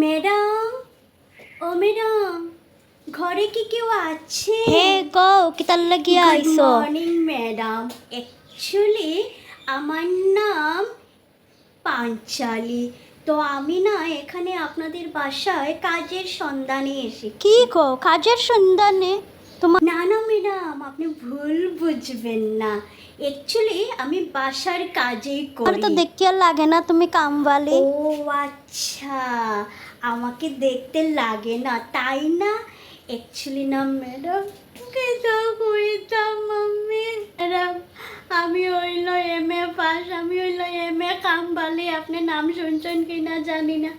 Madam, ও madam, ঘরে কি কেউ আছে? হে গো কিতার লাগিয়া গুড আইছো? Morning madam. অ্যাকচুয়ালি আমার নাম পাঞ্চালি। তো আমি না এখানে আপনাদের বাসায় কাজের সন্ধানে এসেছি। কি গো কাজের সন্ধানে? তোমার না না ম্যাডাম, আপনি ভুল বুঝবেন না। অ্যাকচুয়ালি আমি বাসার কাজেই করি। তো দেখিয়া লাগে না তুমি কামবালি। ও আচ্ছা, আমাকে দেখতে লাগে না তাই না? অ্যাকচুয়ালি না ম্যাডাম, ম্যাডাম, আমি হইল এম.এ. পাস, আমি হইল এম.এ. কামবালি। আপনি নাম শুনছেন কি না জানি না।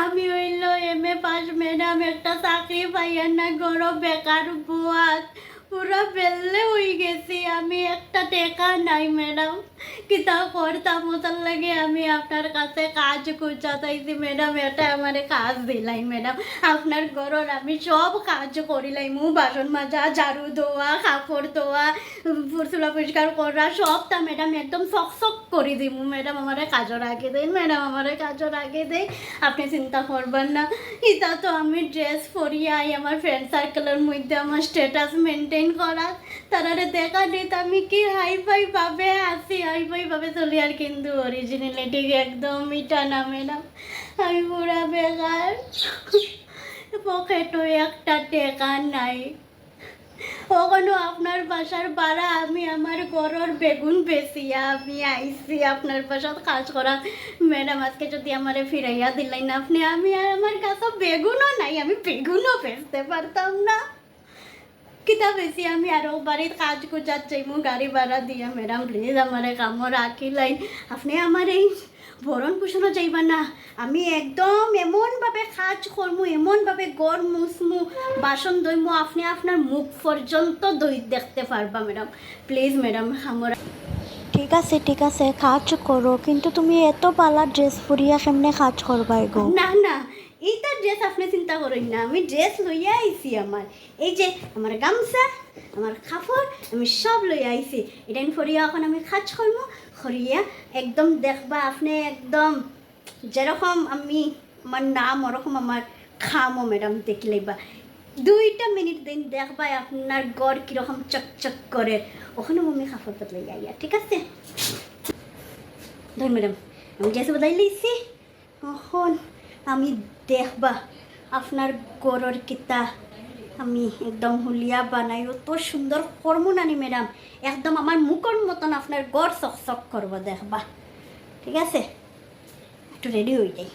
আমি হইল এম.এ. পাস ম্যাডাম, একটা চাকরি পাইয়ার না, গরো বেকার বুয়াত পুরা বেললে হয়ে গেছি। আমি একটা টেকা নাই ম্যাডাম, কিতা করতাম ওটার লাগে আমি আপনার কাছে কাজ খুঁজাতাইছি ম্যাডাম। এটা আমার কাজ দিলাই ম্যাডাম। আপনার ঘরের আমি সব কাজ করিলাই, বাসন মাজা, ঝাড়ু দেওয়া, কাপড় ধোয়া, চুলা পরিষ্কার করা, সবটা ম্যাডাম একদম চকচক করে দিব ম্যাডাম। আমার কাজও রাখে দেন ম্যাডাম, আমার কাজও রাখে দেয়। আপনি চিন্তা করবেন না। এটা তো আমি ড্রেস পরিয়াই আমার ফ্রেন্ড সার্কেলের মধ্যে আমার স্ট্যাটাস মেনটেন করা, তারারে দেখা দিত আমি কি হাইফাই ভাবে আসি, হাইফাই ভাবে চলি। আর কিন্তু অরিজিনালিটি একদম এটা না ম্যাডাম। আমি পুরা বেকার, পকেটও একটা টেকা নাই। ওখানে আপনার বাসার ভাড়া আমি আমার ঘরের বেগুন বেচিয়া আমি আইসি আপনার বাসার কাজ করা ম্যাডাম। আজকে যদি আমারে ফিরাইয়া দিলাই না আপনি, আমি আর আমার কাছে বেগুনও নাই, আমি বেগুনও বেচতে পারতাম না। কিতা বেশি আমি আরও বাড়ির কাজ খুঁজার চাইমু গাড়ি ভাড়া দিয়া ম্যাডাম। প্লিজ আমারে কামো রাখিলাই। আপনি আমার এই ভরণ পোষণও যাইবা না। আমি একদম এমনভাবে কাজ করমু, এমনভাবে গড় মুছমু, বাসন ধুইমু, আপনি আপনার মুখ পর্যন্ত দেখতে পারবা ম্যাডাম। প্লিজ ম্যাডাম আমরা। ঠিক আছে কাজ করো, কিন্তু তুমি এত পালা ড্রেস পরিয়া কেমনে কাজ করবা গো? না না, এইটা ড্রেস আপনি চিন্তা করেন না, আমি ড্রেস লইয়া আইছি। আমার এই যে আমার গামছা, আমার কাপড়, আমি সব লইয়া আইছি। এটা ফরিয়া এখন আমি কাজ করবো, করিয়া একদম দেখবা আপনি একদম যেরকম আমি আমার নাম ওরকম আমার খামো ম্যাডাম। দেখলেইবা 2টা মিনিট দিন দেখবা আপনার গড় কীরকম চকচক করে। ওখানে আমি কাপড় বদলাই আইয়া, ঠিক আছে? ধর ম্যাডাম, আমি ড্রেস বদলাই লইছি। এখন আমি দেখবা আপনার গড়ের কিতা আমি একদম হুলিয়া বানাই অত সুন্দর করবো নানি ম্যাডাম। একদম আমার মুখের মতন আপনার গড় চকচক করবো দেখবা, ঠিক আছে? একটু রেডি হয়ে যাই।